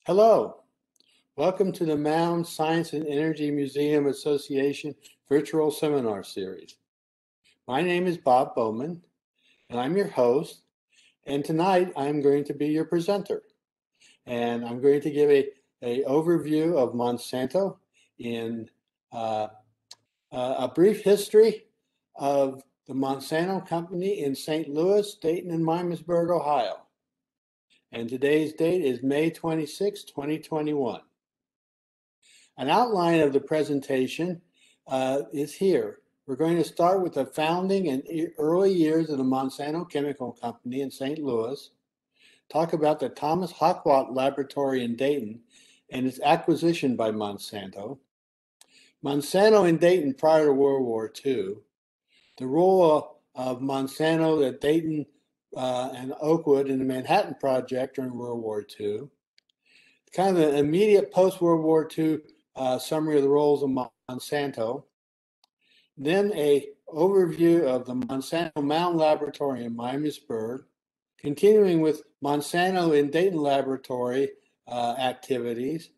Hello, welcome to the Mound Science and Energy Museum Association virtual seminar series. My name is Bob Bowman, and I'm your host, and tonight I'm going to be your presenter. And I'm going to give a overview of Monsanto in a brief history of the Monsanto Company in St. Louis, Dayton, and Miamisburg, Ohio. And today's date is May 26, 2021. An outline of the presentation is here. We're going to start with the founding and early years of the Monsanto Chemical Company in St. Louis, talk about the Thomas Hochwalt Laboratory in Dayton and its acquisition by Monsanto, Monsanto in Dayton prior to World War II, the role of Monsanto at Dayton and Oakwood in the Manhattan Project during World War II, kind of an immediate post-World War II summary of the roles of Monsanto, then an overview of the Monsanto Mound Laboratory in Miamisburg, continuing with Monsanto in Dayton Laboratory activities,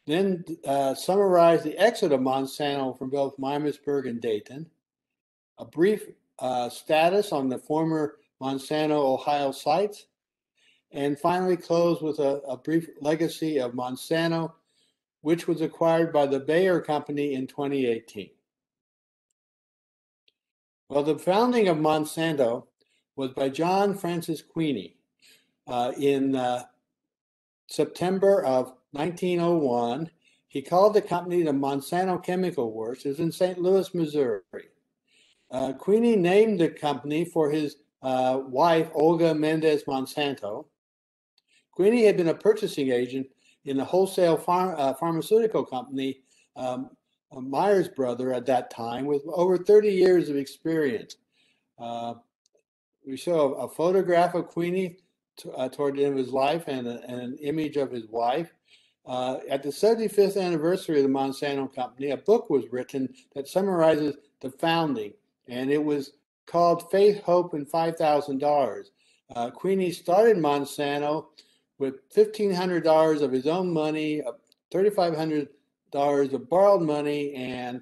then summarize the exit of Monsanto from both Miamisburg and Dayton, a brief status on the former Monsanto Ohio sites, and finally close with a brief legacy of Monsanto, which was acquired by the Bayer Company in 2018. Well, the founding of Monsanto was by John Francis Queeny in September of 1901. He called the company the Monsanto Chemical Works. It was in St. Louis, Missouri. Queeny named the company for his wife, Olga Mendez Monsanto. Queeny had been a purchasing agent in the wholesale pharmaceutical company, Myers Brother at that time, with over 30 years of experience. We show a photograph of Queeny toward the end of his life and an image of his wife. At the 75th anniversary of the Monsanto Company, a book was written that summarizes the founding, and it was called Faith, Hope, and $5,000. Queeny started Monsanto with $1,500 of his own money, $3,500 of borrowed money, and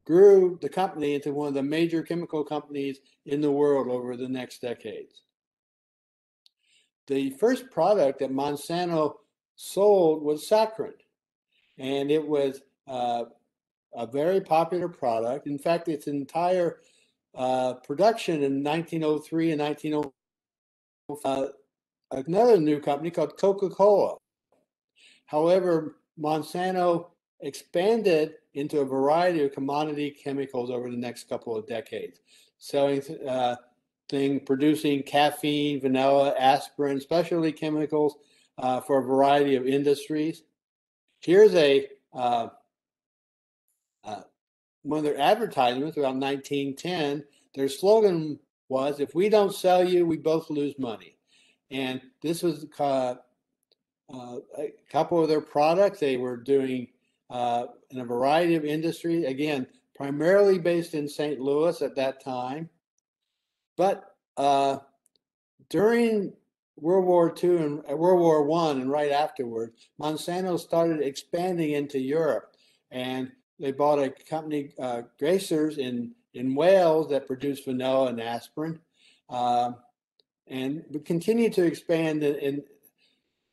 grew the company into one of the major chemical companies in the world over the next decades. The first product that Monsanto sold was Saccharin, and it was a very popular product. In fact, its entire production in 1903 and 1904, another new company called Coca-Cola. However, Monsanto expanded into a variety of commodity chemicals over the next couple of decades, selling producing caffeine, vanilla, aspirin, specialty chemicals for a variety of industries. Here's one of their advertisements about 1910. Their slogan was, "If we don't sell you, we both lose money." And this was a couple of their products they were doing in a variety of industries, again, primarily based in St. Louis at that time. But during World War II and World War I and right afterward, Monsanto started expanding into Europe, and they bought a company, Gracers, in Wales that produced vanilla and aspirin, and would continue to expand in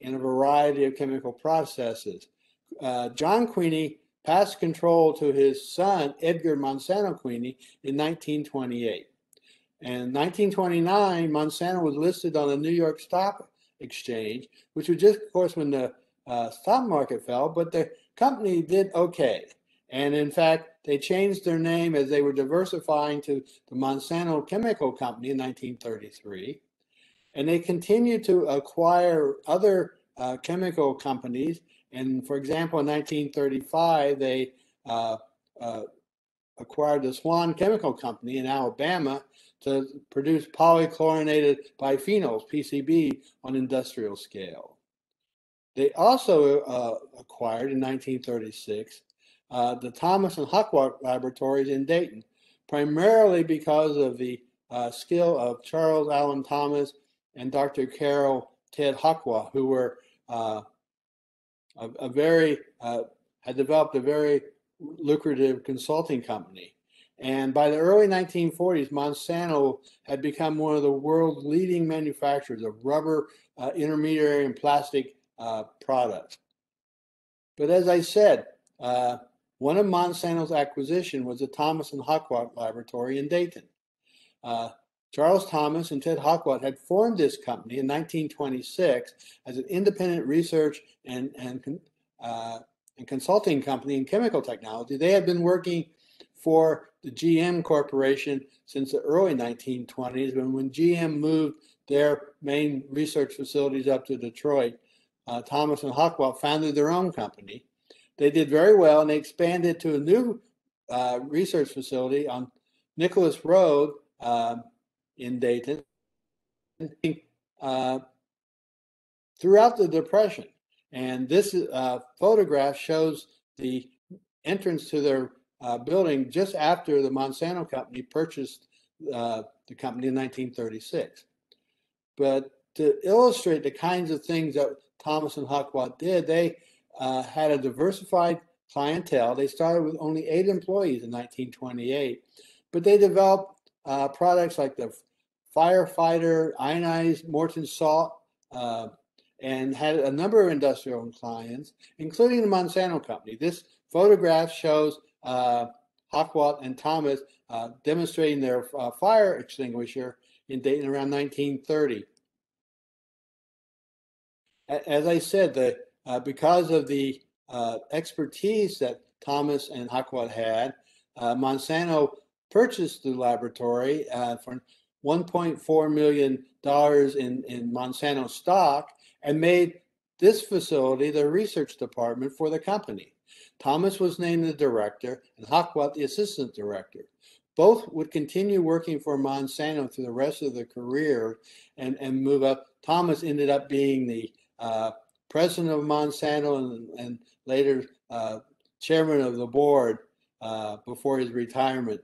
a variety of chemical processes. John Queeny passed control to his son, Edgar Monsanto Queeny, in 1928. And in 1929, Monsanto was listed on the New York Stock Exchange, which was just, of course, when the stock market fell, but the company did okay. And in fact, they changed their name as they were diversifying to the Monsanto Chemical Company in 1933. And they continued to acquire other chemical companies. And for example, in 1935, they acquired the Swan Chemical Company in Alabama to produce polychlorinated biphenyls, PCB, on industrial scale. They also acquired in 1936 the Thomas and Hochwalt Laboratories in Dayton, primarily because of the skill of Charles Allen Thomas and Dr. Carol Ted Hochwalt, who were had developed a very lucrative consulting company. And by the early 1940s, Monsanto had become one of the world's leading manufacturers of rubber, intermediary, and plastic products. But as I said, one of Monsanto's acquisition was the Thomas and Hochwalt Laboratory in Dayton. Charles Thomas and Ted Hochwalt had formed this company in 1926 as an independent research and consulting company in chemical technology. They had been working for the GM Corporation since the early 1920s, when GM moved their main research facilities up to Detroit. Thomas and Hochwalt founded their own company. They did very well, and they expanded to a new research facility on Nicholas Road in Dayton throughout the Depression. And this photograph shows the entrance to their building just after the Monsanto Company purchased the company in 1936. But to illustrate the kinds of things that Thomas and Hochwalt did, they had a diversified clientele. They started with only 8 employees in 1928, but they developed products like the Firefighter, ionized Morton salt, and had a number of industrial clients, including the Monsanto Company. This photograph shows Hochwalt and Thomas demonstrating their fire extinguisher in Dayton around 1930. As I said, because of the expertise that Thomas and Hochwalt had, Monsanto purchased the laboratory for $1.4 million in Monsanto stock and made this facility the research department for the company. Thomas was named the director and Hochwalt the assistant director. Both would continue working for Monsanto through the rest of their career and move up. Thomas ended up being the president of Monsanto and later chairman of the board before his retirement.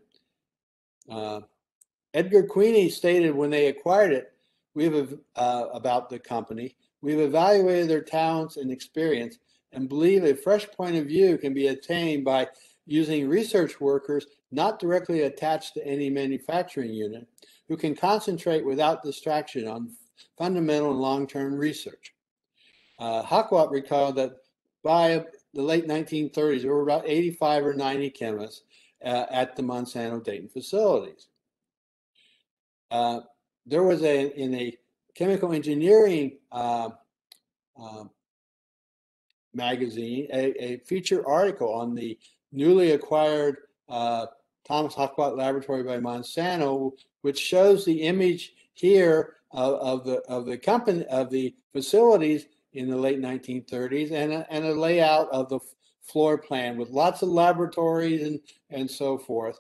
Edgar Queeny stated when they acquired it, about the company, we've evaluated their talents and experience and believe a fresh point of view can be attained by using research workers not directly attached to any manufacturing unit who can concentrate without distraction on fundamental and long-term research. Hochwalt recalled that by the late 1930s, there were about 85 or 90 chemists at the Monsanto Dayton facilities. There was in a chemical engineering magazine a feature article on the newly acquired Thomas Hochwalt Laboratory by Monsanto, which shows the image here of the company, of the facilities in the late 1930s, and a layout of the floor plan with lots of laboratories and so forth.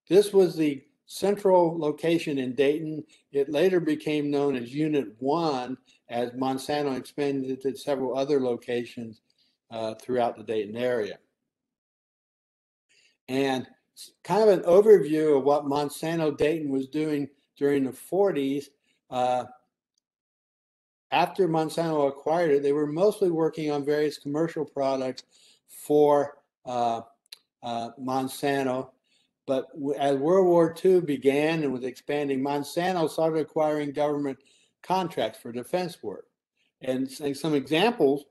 This was the central location in Dayton. It later became known as Unit 1 as Monsanto expanded to several other locations throughout the Dayton area. And kind of an overview of what Monsanto Dayton was doing during the 40s. After Monsanto acquired it, they were mostly working on various commercial products for Monsanto. But as World War II began and was expanding, Monsanto started acquiring government contracts for defense work. And some examples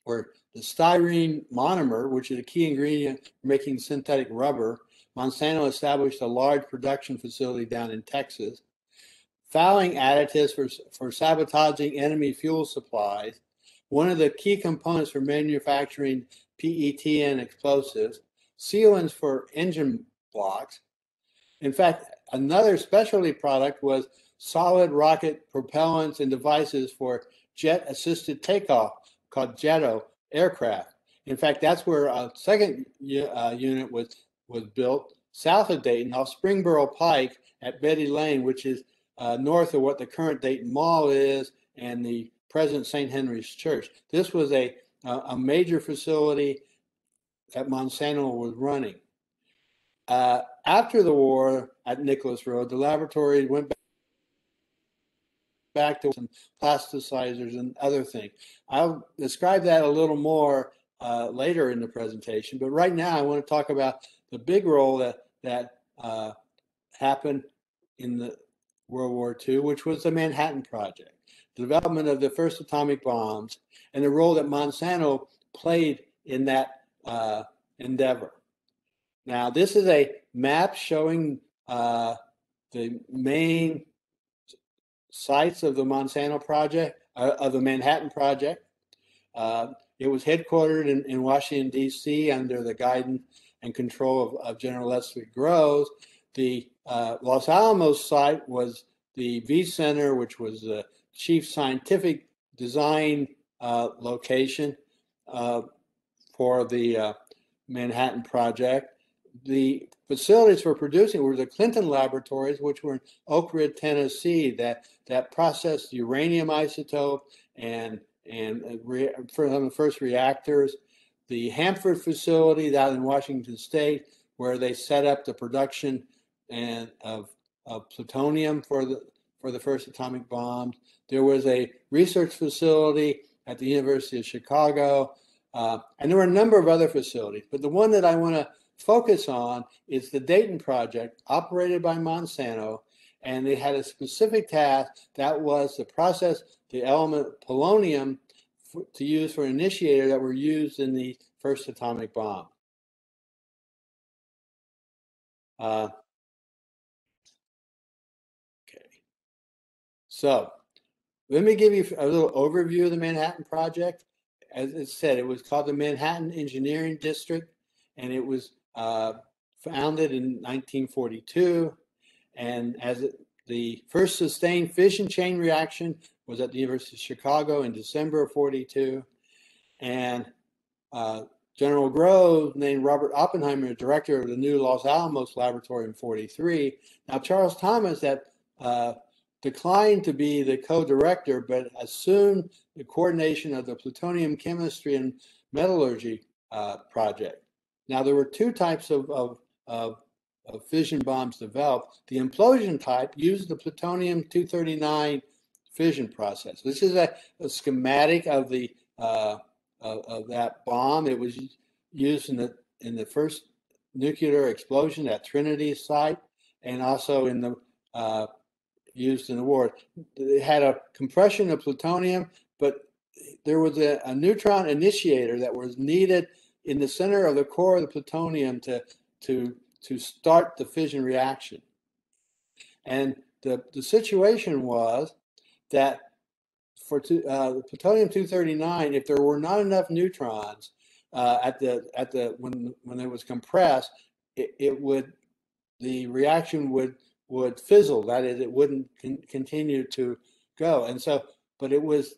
were the styrene monomer, which is a key ingredient for making synthetic rubber. Monsanto established a large production facility down in Texas. Fouling additives for sabotaging enemy fuel supplies, one of the key components for manufacturing PETN explosives, sealants for engine blocks. In fact, another specialty product was solid rocket propellants and devices for jet-assisted takeoff called JETO aircraft. In fact, that's where a second unit was built south of Dayton off Springboro Pike at Betty Lane, which is north of what the current Dayton Mall is and the present St. Henry's Church. This was a major facility that Monsanto was running. After the war at Nicholas Road, the laboratory went back back to some plasticizers and other things. I'll describe that a little more later in the presentation, but right now I want to talk about the big role that happened in the World War II, which was the Manhattan Project, the development of the first atomic bombs, and the role that Monsanto played in that endeavor. Now, this is a map showing the main sites of the Monsanto project, of the Manhattan Project. It was headquartered in Washington, D.C. under the guidance and control of General Leslie Groves. The Los Alamos site was the V Center, which was the chief scientific design location for the Manhattan Project. The facilities for producing were the Clinton Laboratories, which were in Oak Ridge, Tennessee, that processed uranium isotope and for the first reactors. The Hanford facility down in Washington State, where they set up the production of plutonium for the first atomic bombs. There was a research facility at the University of Chicago, and there were a number of other facilities. But the one that I want to focus on is the Dayton Project, operated by Monsanto, and they had a specific task that was to process the element polonium to use for initiator that were used in the first atomic bomb. Okay. So let me give you a little overview of the Manhattan Project. As it said, it was called the Manhattan Engineering District, and it was founded in 1942. And the first sustained fission chain reaction was at the University of Chicago in December of 42. And General Groves named Robert Oppenheimer director of the new Los Alamos Laboratory in 43. Now, Charles Thomas declined to be the co-director, but assumed the coordination of the plutonium chemistry and metallurgy project. Now, there were two types of fission bombs developed. The implosion type used the plutonium-239 fission process. This is a schematic of the of that bomb. It was used in the first nuclear explosion at Trinity site, and also in the used in the war. It had a compression of plutonium, but there was a neutron initiator that was needed in the center of the core of the plutonium to start the fission reaction. And the situation was that for the plutonium-239, if there were not enough neutrons when it was compressed, the reaction would fizzle. That is, it wouldn't continue to go. And so, but it was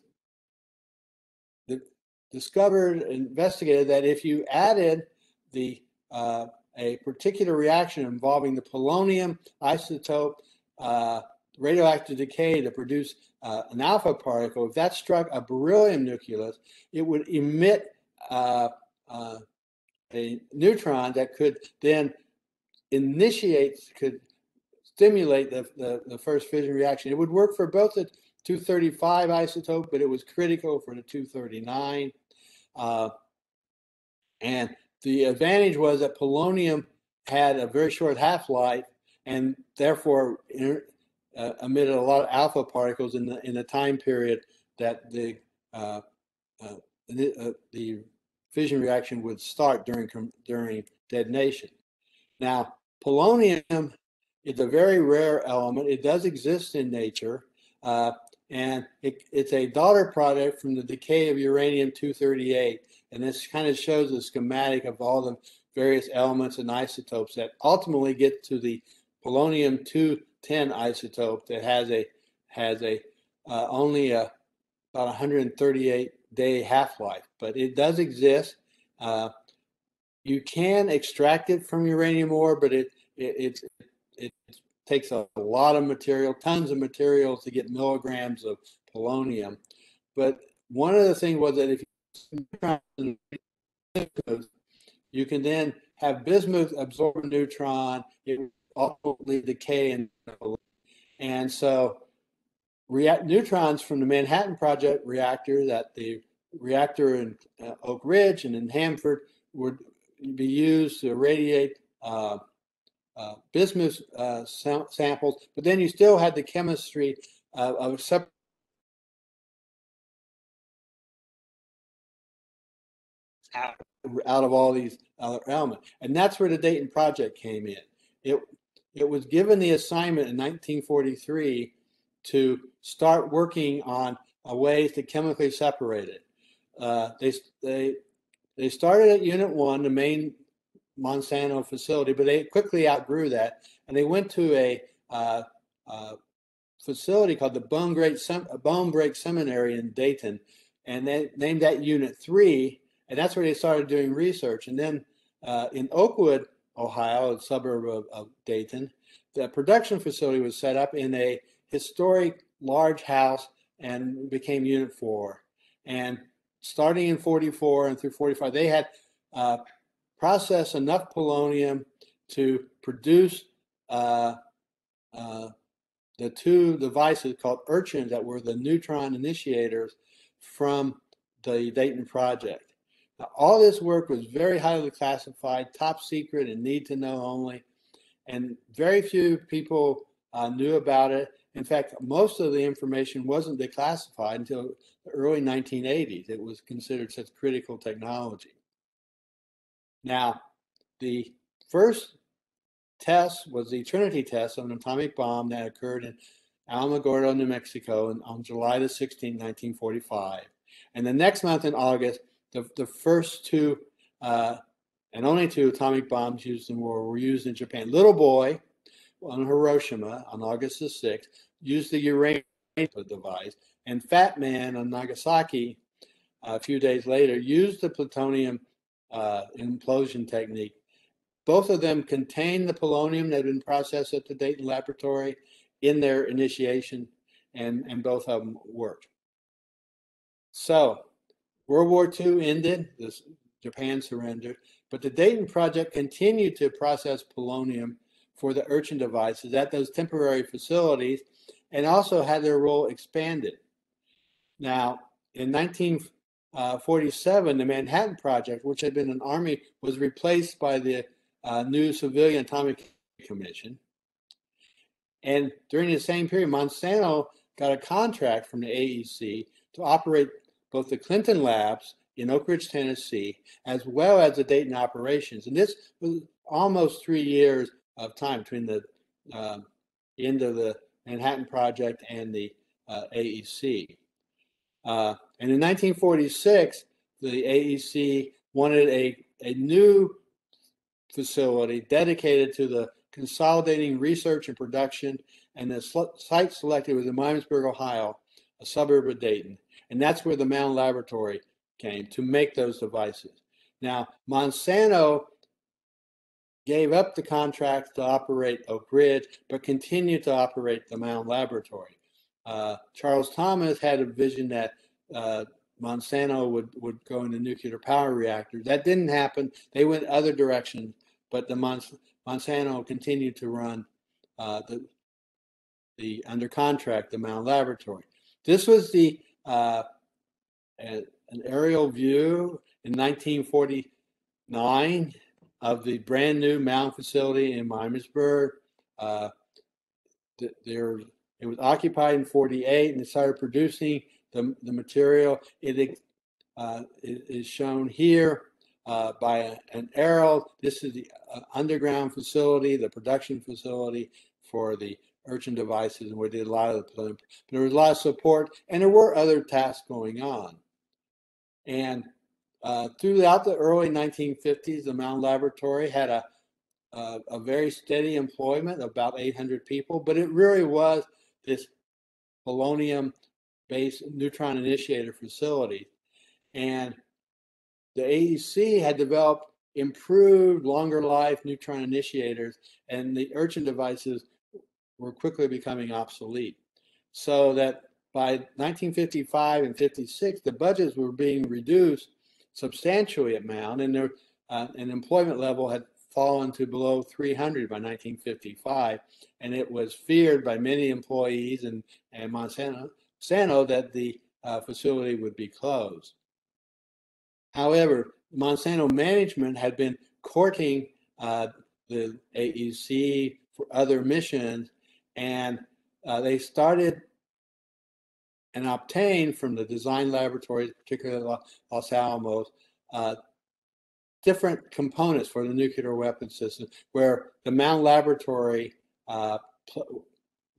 discovered, investigated that if you added a particular reaction involving the polonium isotope, radioactive decay to produce an alpha particle, if that struck a beryllium nucleus, it would emit a neutron that could then could stimulate the first fission reaction. It would work for both the 235 isotope, but it was critical for the 239. And the advantage was that polonium had a very short half-life and therefore emitted a lot of alpha particles in the time period that the fission reaction would start during detonation. Now, polonium is a very rare element. It does exist in nature, and it's a daughter product from the decay of uranium-238. And this kind of shows a schematic of all the various elements and isotopes that ultimately get to the polonium-210 isotope that has only about 138-day half-life, but it does exist. You can extract it from uranium ore, but it takes a lot of material, tons of material to get milligrams of polonium. But one of the things was that if you can then have bismuth absorb a neutron, it will ultimately decay, and so neutrons from the Manhattan Project reactor, that the reactor in Oak Ridge and in Hanford would be used to irradiate bismuth samples, but then you still had the chemistry of separate out of all these other elements. And that's where the Dayton Project came in. It was given the assignment in 1943 to start working on ways to chemically separate it. They started at Unit 1, the main Monsanto facility, but they quickly outgrew that, and they went to a facility called the Bone Break Seminary in Dayton, and they named that Unit 3, and that's where they started doing research. And then in Oakwood, Ohio, a suburb of Dayton, the production facility was set up in a historic large house and became Unit 4. And starting in 44 and through 45, they had processed enough polonium to produce the two devices called urchins that were the neutron initiators from the Dayton Project. Now, all this work was very highly classified, top secret, and need to know only, and very few people knew about it. In fact, most of the information wasn't declassified until the early 1980s. It was considered such critical technology. Now, the first test was the Trinity Test of an atomic bomb that occurred in Alamogordo, New Mexico on July the 16th, 1945. And the next month in August, the first two and only two atomic bombs used in war were used in Japan. Little Boy on Hiroshima on August the 6th used the uranium device, and Fat Man on Nagasaki a few days later used the plutonium implosion technique. Both of them contained the polonium that had been processed at the Dayton Laboratory in their initiation, and both of them worked. So World War II ended, Japan surrendered, but the Dayton Project continued to process polonium for the urchin devices at those temporary facilities, and also had their role expanded. Now, in 1947, the Manhattan Project, which had been an Army, was replaced by the new Civilian Atomic Commission. And during the same period, Monsanto got a contract from the AEC to operate both the Clinton labs in Oak Ridge, Tennessee, as well as the Dayton operations. And this was almost 3 years of time between the end of the Manhattan Project and the AEC. And in 1946, the AEC wanted a new facility dedicated to the consolidating research and production, and the site selected was in Miamisburg, Ohio, a suburb of Dayton. And that's where the Mound Laboratory came to make those devices. Now, Monsanto gave up the contract to operate Oak Ridge, but continued to operate the Mound Laboratory. Charles Thomas had a vision that Monsanto would go into nuclear power reactors. That didn't happen. They went other directions, but the Monsanto continued to run the under contract, the Mound Laboratory. This was the an aerial view in 1949 of the brand new Mound facility in Miamisburg. It was occupied in 48, and it started producing the material. It is shown here by an arrow. This is the underground facility, the production facility for the urchin devices, and we did a lot of the, there was a lot of support, and there were other tasks going on. And throughout the early 1950s, the Mound Laboratory had a very steady employment of about 800 people, but it really was this polonium-based neutron initiator facility. And the AEC had developed improved, longer life neutron initiators, and the urchin devices were quickly becoming obsolete. So that by 1955 and 56, the budgets were being reduced substantially at Mound, and their employment level had fallen to below 300 by 1955, and it was feared by many employees and Monsanto that the facility would be closed. However, Monsanto management had been courting the AEC for other missions, and they started and obtained from the design laboratories, particularly Los Alamos, different components for the nuclear weapon system, where the Mound Laboratory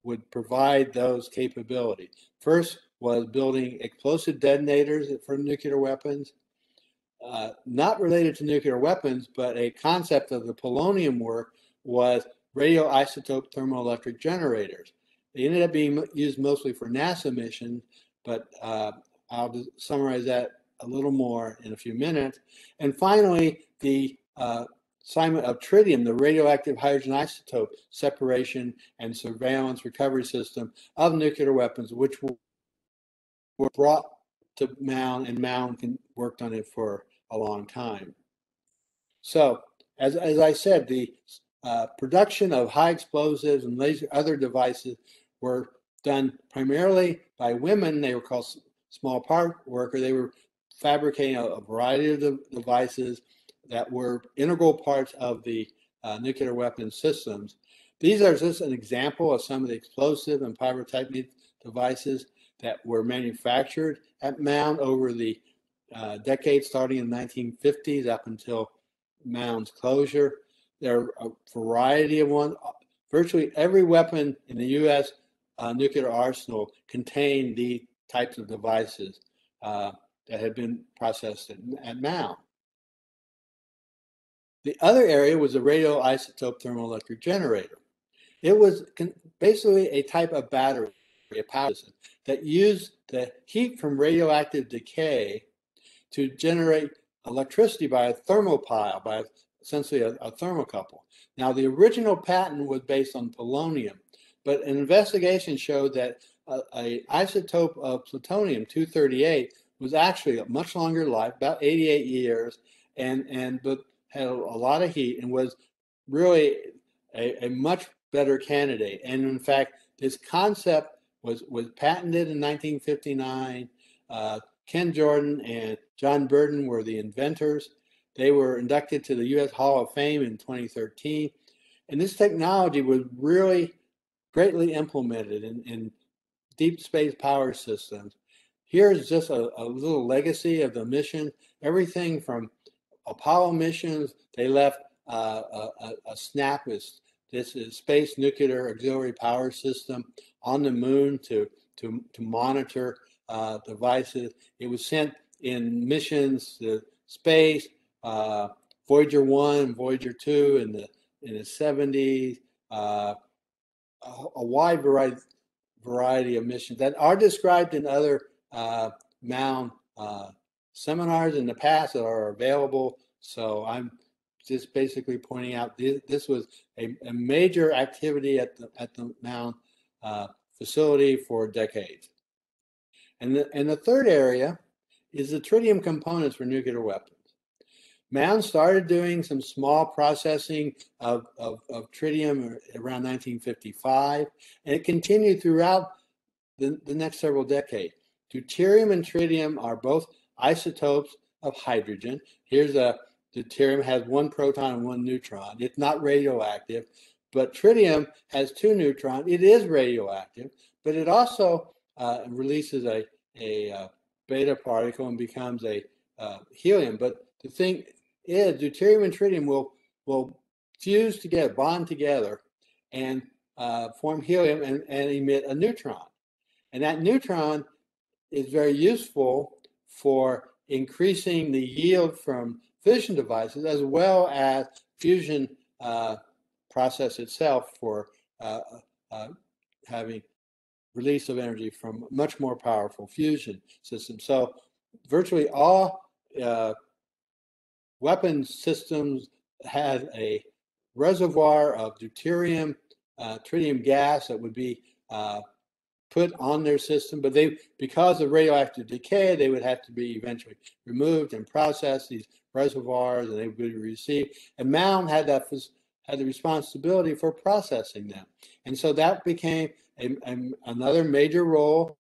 would provide those capabilities. First was building explosive detonators for nuclear weapons, not related to nuclear weapons, but a concept of the polonium work was radioisotope thermoelectric generators. They ended up being used mostly for NASA missions, but I'll just summarize that a little more in a few minutes. And finally, the assignment of tritium, the radioactive hydrogen isotope separation and surveillance recovery system of nuclear weapons, which were brought to Mound, and Mound worked on it for a long time. So, as I said, the production of high explosives and other devices were done primarily by women. They were called small part worker. They were fabricating a variety of devices that were integral parts of the nuclear weapon systems. These are just an example of some of the explosive and pyrotechnic devices that were manufactured at Mound over the decades starting in the 1950s up until Mound's closure. There are a variety of one. Virtually every weapon in the U.S. Nuclear arsenal contained these types of devices that had been processed at Mound. The other area was the radioisotope thermoelectric generator. It was basically a type of battery, a power system, that used the heat from radioactive decay to generate electricity by a thermopile, by essentially a thermocouple. Now, the original patent was based on polonium, but an investigation showed that an isotope of plutonium-238 was actually a much longer life, about 88 years, but had a lot of heat and was really a much better candidate. And in fact, this concept was patented in 1959. Ken Jordan and John Burden were the inventors. They were inducted to the U.S. Hall of Fame in 2013. And this technology was really greatly implemented in deep space power systems. Here's just a little legacy of the mission. Everything from Apollo missions, they left a SNAP, this is Space Nuclear Auxiliary Power System, on the moon to monitor devices. It was sent in missions to space, Voyager 1, Voyager 2 in the 70s, a wide variety of missions that are described in other Mound seminars in the past that are available. So I'm just basically pointing out this was a major activity at the Mound facility for decades. And the third area is the tritium components for nuclear weapons. Mound started doing some small processing of tritium around 1955, and it continued throughout the next several decades. Deuterium and tritium are both isotopes of hydrogen. Here's deuterium has one proton and one neutron. It's not radioactive, but tritium has two neutrons. It is radioactive, but it also releases a beta particle and becomes a helium. But the thing is, deuterium and tritium will fuse together, bond together, and form helium and emit a neutron. And that neutron is very useful for increasing the yield from fission devices, as well as fusion process itself for having release of energy from much more powerful fusion systems. So virtually all weapon systems had a reservoir of deuterium, tritium gas that would be put on their system, but because of radioactive decay, they would have to be eventually removed and processed. These reservoirs, and they would be received. And Mound had the responsibility for processing them, and so that became another major role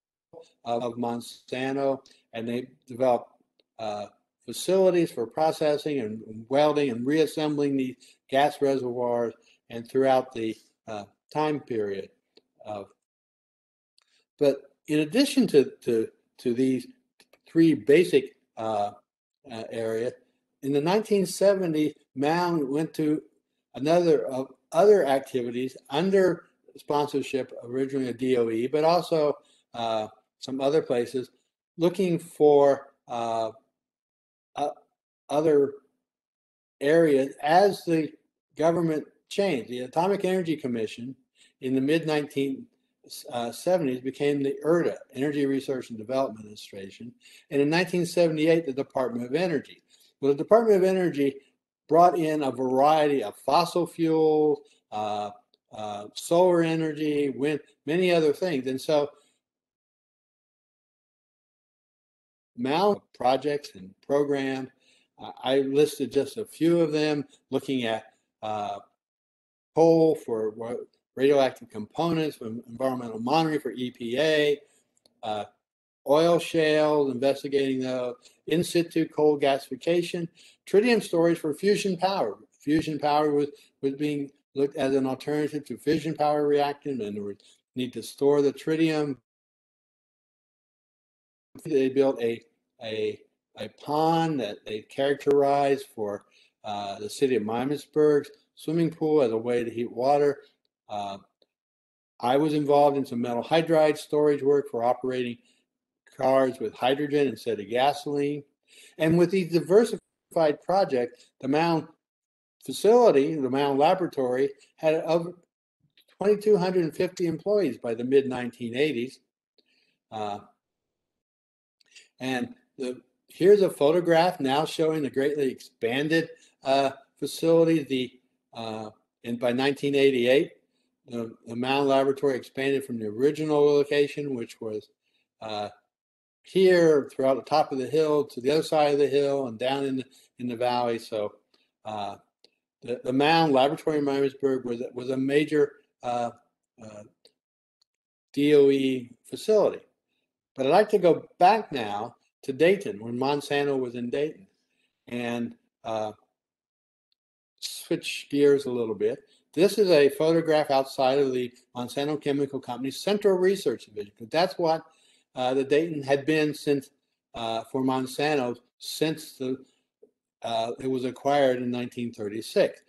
of Monsanto, and they developed facilities for processing and welding and reassembling these gas reservoirs, and throughout the time period. But in addition to these three basic areas, in the 1970s, Mound went to another of other activities under sponsorship originally of DOE, but also some other places, looking for other areas as the government changed. The Atomic Energy Commission in the mid-1970s became the ERDA, Energy Research and Development Administration, and in 1978, the Department of Energy. Well, the Department of Energy brought in a variety of fossil fuels, solar energy, wind, many other things. And so Mound projects and programs, I listed just a few of them, looking at coal for radioactive components, for environmental monitoring for EPA, oil shales, investigating those, in situ coal gasification, tritium storage for fusion power. Fusion power was being looked as an alternative to fission power reactant, and we need to store the tritium. They built a pond that they characterized for the city of Miamisburg's swimming pool as a way to heat water. I was involved in some metal hydride storage work for operating cars with hydrogen instead of gasoline. And with these diversified projects, the Mound facility, the Mound Laboratory, had over 2,250 employees by the mid-1980s. And here's a photograph now showing the greatly expanded facility. By 1988, the Mound Laboratory expanded from the original location, which was here throughout the top of the hill to the other side of the hill and down in the valley. So the Mound Laboratory in Miamisburg was a major DOE facility. But I'd like to go back now to Dayton, when Monsanto was in Dayton, and switch gears a little bit. This is a photograph outside of the Monsanto Chemical Company's Central Research Division, because that's what the Dayton had been since for Monsanto since it was acquired in 1936.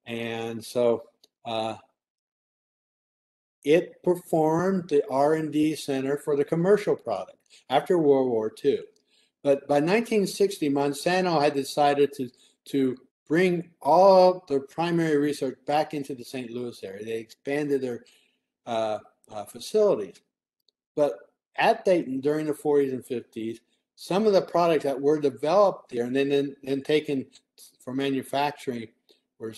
And so it performed the R&D center for the commercial product after World War II. But by 1960, Monsanto had decided to bring all their primary research back into the St. Louis area. They expanded their facilities. But at Dayton during the 40s and 50s, some of the products that were developed there and then taken for manufacturing are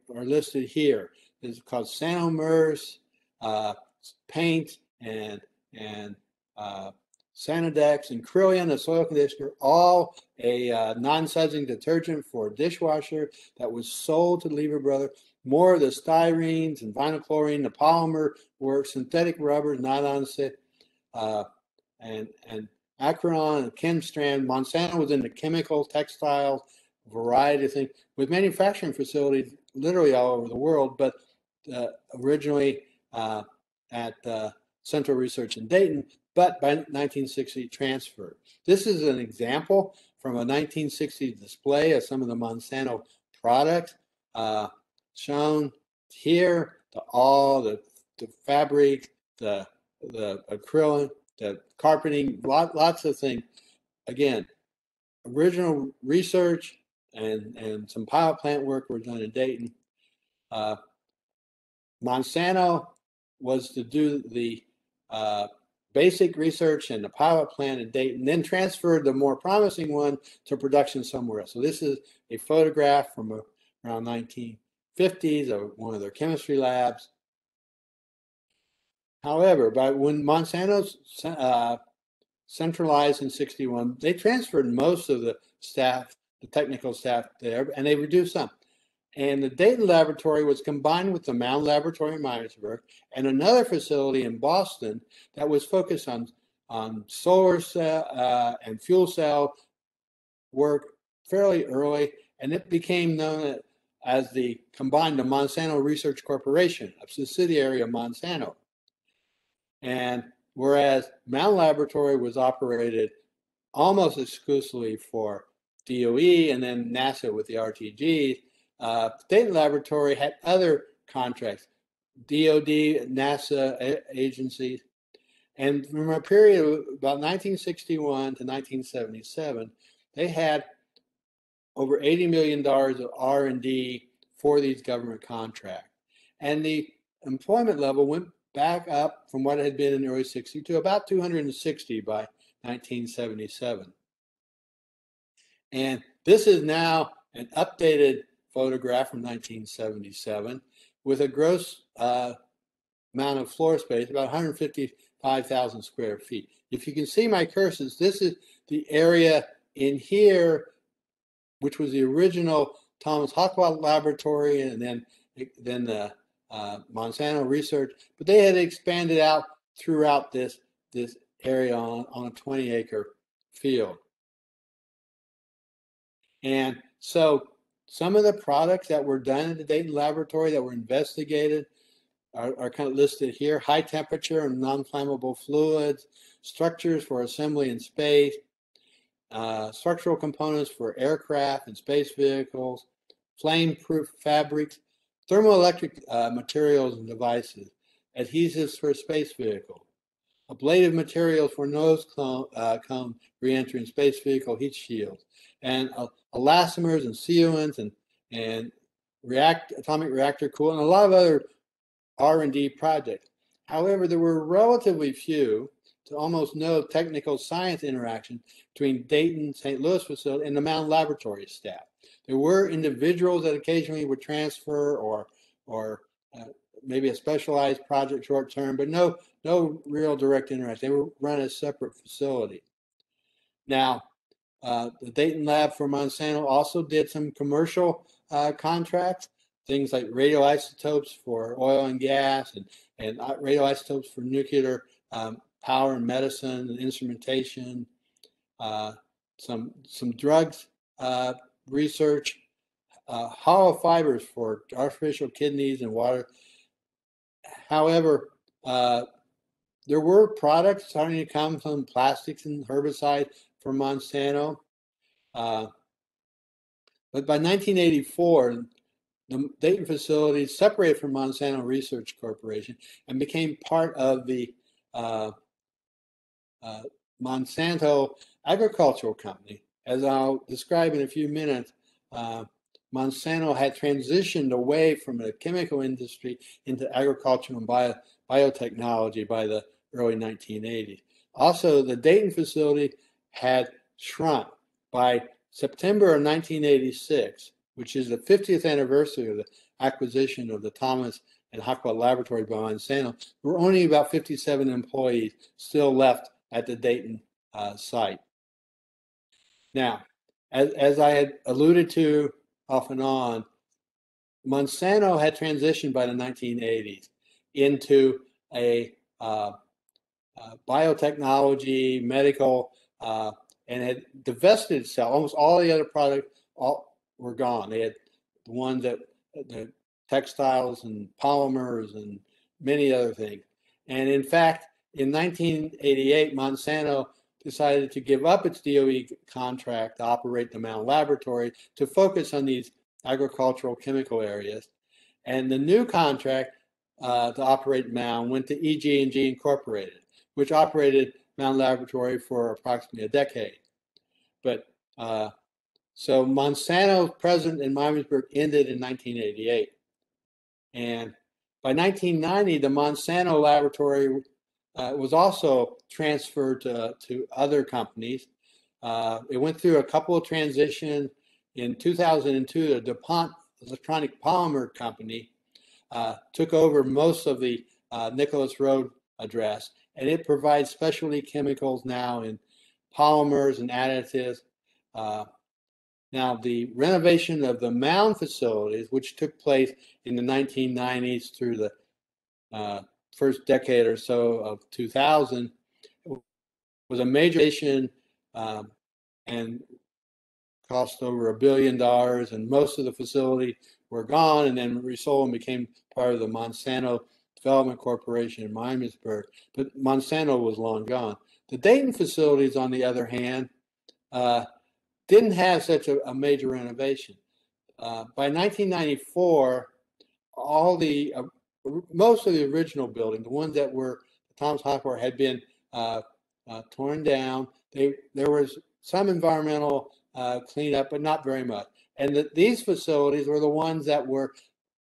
listed here. It's called Sanomers, paint, and Sanodex and Trillium, a soil conditioner, all a non-sudsing detergent for a dishwasher that was sold to Lever Brothers. More of the styrenes and vinyl chlorine, the polymer work, synthetic rubber, nylon, and Acron and Chemstrand. Monsanto was in the chemical, textiles, variety of things, with manufacturing facilities literally all over the world, but originally at Central Research in Dayton, but by 1960 transferred. This is an example from a 1960s display of some of the Monsanto products shown here, the fabric, the acrylic, the carpeting, lots of things. Again, original research and some pilot plant work were done in Dayton. Monsanto was to do the basic research and the pilot plant in Dayton, then transferred the more promising one to production somewhere else. So this is a photograph from around 1950s of one of their chemistry labs. However, when Monsanto centralized in '61, they transferred most of the staff the technical staff there, and they reduced some. And the Dayton Laboratory was combined with the Mound Laboratory in Miamisburg and another facility in Boston that was focused on solar cell and fuel cell work fairly early, and it became known as the combined Monsanto Research Corporation, a subsidiary of Monsanto. And whereas Mound Laboratory was operated almost exclusively for DOE and then NASA with the RTGs, Dayton Laboratory had other contracts, DOD, NASA agencies, and from a period of about 1961 to 1977, they had over $80 million of R&D for these government contracts. And the employment level went back up from what it had been in the early 60s to about 260 by 1977. And this is now an updated photograph from 1977 with a gross amount of floor space, about 155,000 square feet. If you can see my cursors, this is the area in here, which was the original Thomas Hochwalt Laboratory, and then the Monsanto Research, but they had expanded out throughout this area on a 20-acre field. And so some of the products that were done at the Dayton Laboratory that were investigated are kind of listed here: high temperature and non-flammable fluids, structures for assembly in space, structural components for aircraft and space vehicles, flame-proof fabrics, thermoelectric materials and devices, adhesives for space vehicles, ablative materials for nose cone reentry and space vehicle heat shields, and elastomers and sealants and atomic reactor coolant, and a lot of other R&D projects. However, there were relatively few to almost no technical science interaction between Dayton, St. Louis facility and the Mound Laboratory staff. There were individuals that occasionally would transfer or maybe a specialized project short term, but no real direct interaction. They were run as separate facilities. Now, the Dayton Lab for Monsanto also did some commercial contracts, things like radioisotopes for oil and gas, and radioisotopes for nuclear power and medicine and instrumentation, some drugs research, hollow fibers for artificial kidneys and water. However, there were products starting to come from plastics and herbicides from Monsanto. But by 1984, the Dayton facility separated from Monsanto Research Corporation and became part of the Monsanto Agricultural Company. As I'll describe in a few minutes, Monsanto had transitioned away from the chemical industry into agriculture and biotechnology by the early 1980s. Also, the Dayton facility had shrunk. By September of 1986, which is the 50th anniversary of the acquisition of the Thomas and Hochwalt Laboratory by Monsanto, there were only about 57 employees still left at the Dayton site. Now, as I had alluded to off and on, Monsanto had transitioned by the 1980s into a biotechnology, medical, and had divested itself. Almost all the other products were gone. They had the ones that the textiles and polymers and many other things. And in fact, in 1988, Monsanto decided to give up its DOE contract to operate the Mound Laboratory to focus on these agricultural chemical areas. And the new contract to operate Mound went to EG&G Incorporated, which operated Mound Laboratory for approximately a decade. But so Monsanto's presence in Miamisburg ended in 1988. And by 1990, the Monsanto Laboratory was also transferred to other companies. It went through a couple of transitions. In 2002, the DuPont Electronic Polymer Company took over most of the Nicholas Road address, and it provides specialty chemicals now in polymers and additives. Now, the renovation of the Mound facilities, which took place in the 1990s through the first decade or so of 2000, was a major renovation and cost over $1 billion, and most of the facilities were gone and then resold and became part of the Monsanto Development Corporation in Miamisburg, but Monsanto was long gone. The Dayton facilities, on the other hand, didn't have such a major renovation. By 1994, most of the original building, the ones that were Thomas and Hochwalt, had been torn down. There was some environmental cleanup, but not very much. And these facilities were the ones that were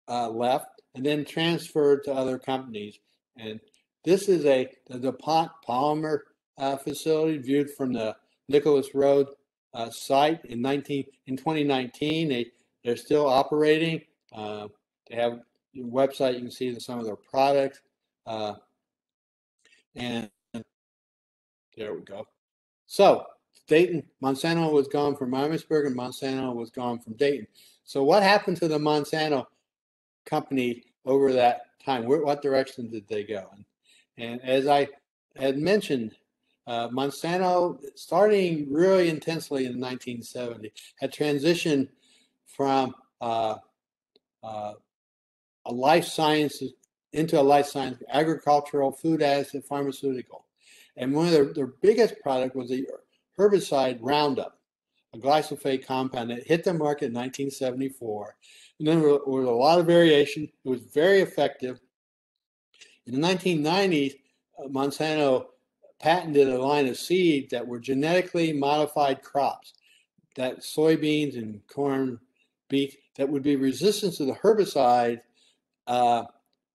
left and then transferred to other companies. And this is the DuPont polymer facility viewed from the Nicholas Road site in 2019. They're still operating. They have a website. You can see some of their products. And there we go. So Dayton, Monsanto was gone from Miamisburg, and Monsanto was gone from Dayton. So what happened to the Monsanto company over that time? What direction did they go? And as I had mentioned, Monsanto, starting really intensely in 1970, had transitioned from a life sciences into a life science, agricultural, food additive, pharmaceutical. And one of their biggest product was the herbicide Roundup, a glyphosate compound that hit the market in 1974. And then there was a lot of variation. It was very effective. In the 1990s, Monsanto patented a line of seeds that were genetically modified crops, that soybeans and corn, beef, that would be resistant to the herbicide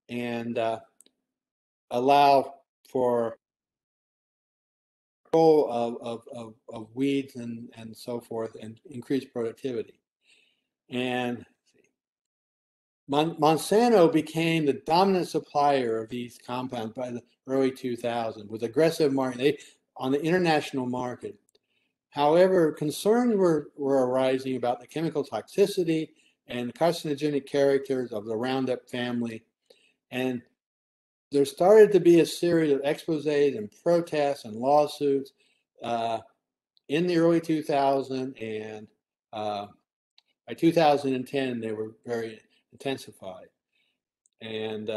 and allow for control of weeds and so forth, and increased productivity. And Monsanto became the dominant supplier of these compounds by the early 2000s with aggressive marketing on the international market. However, concerns were arising about the chemical toxicity and carcinogenic characters of the Roundup family. And there started to be a series of exposés and protests and lawsuits in the early 2000s, and by 2010 they were very intensified. And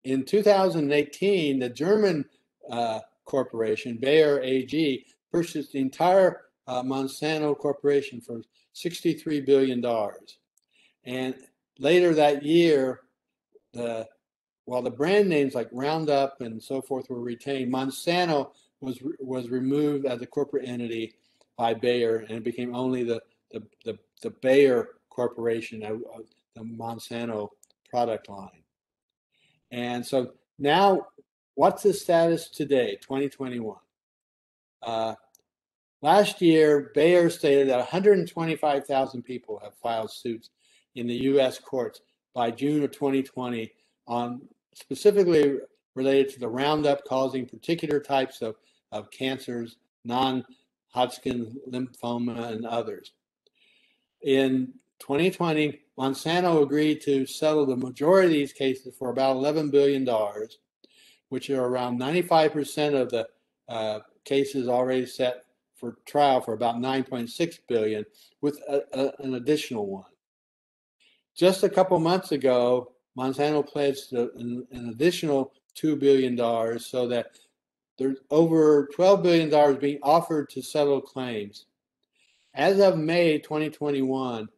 in 2018, the German corporation, Bayer AG, purchased the entire Monsanto Corporation for $63 billion. And later that year, while the brand names like Roundup and so forth were retained, Monsanto was removed as a corporate entity by Bayer, and it became only the Bayer Corporation, the Monsanto product line. And so now, what's the status today, 2021? Last year, Bayer stated that 125,000 people have filed suits in the U.S. courts by June of 2020 on specifically related to the Roundup causing particular types of cancers, non-Hodgkin lymphoma, and others. In 2020, Monsanto agreed to settle the majority of these cases for about $11 billion, which are around 95% of the cases already set for trial for about $9.6 billion, with an additional one. Just a couple months ago, Monsanto pledged an additional $2 billion, so that there's over $12 billion being offered to settle claims. As of May 2021,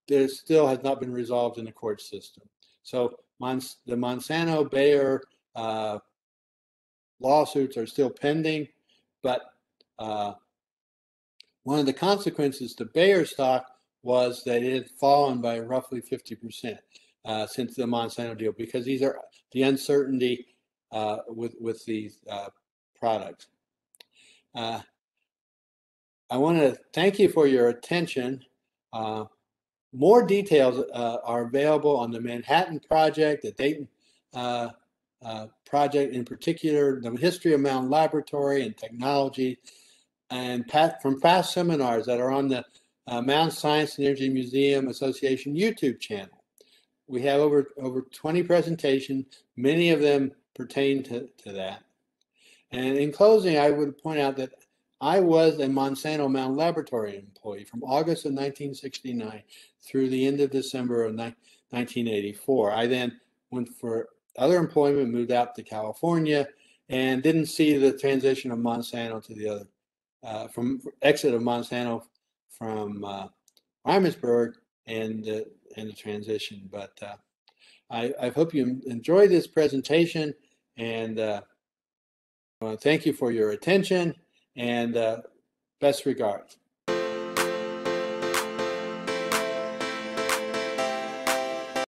there still has not been resolved in the court system. So the Monsanto Bayer lawsuits are still pending, but one of the consequences to Bayer stock was that it had fallen by roughly 50% since the Monsanto deal, because these are the uncertainty with these products. I want to thank you for your attention. More details are available on the Manhattan Project, the Dayton Project in particular, the history of Mound Laboratory and technology, and from past seminars that are on the Mound Science and Energy Museum Association YouTube channel. We have over 20 presentations, many of them pertain to that. And in closing, I would point out that I was a Monsanto Mound Laboratory employee from August of 1969 through the end of December of 1984. I then went for other employment, moved out to California, and didn't see the transition of Monsanto to the other, from exit of Monsanto from Miamisburg and the transition. But I hope you enjoy this presentation, and thank you for your attention, and best regards.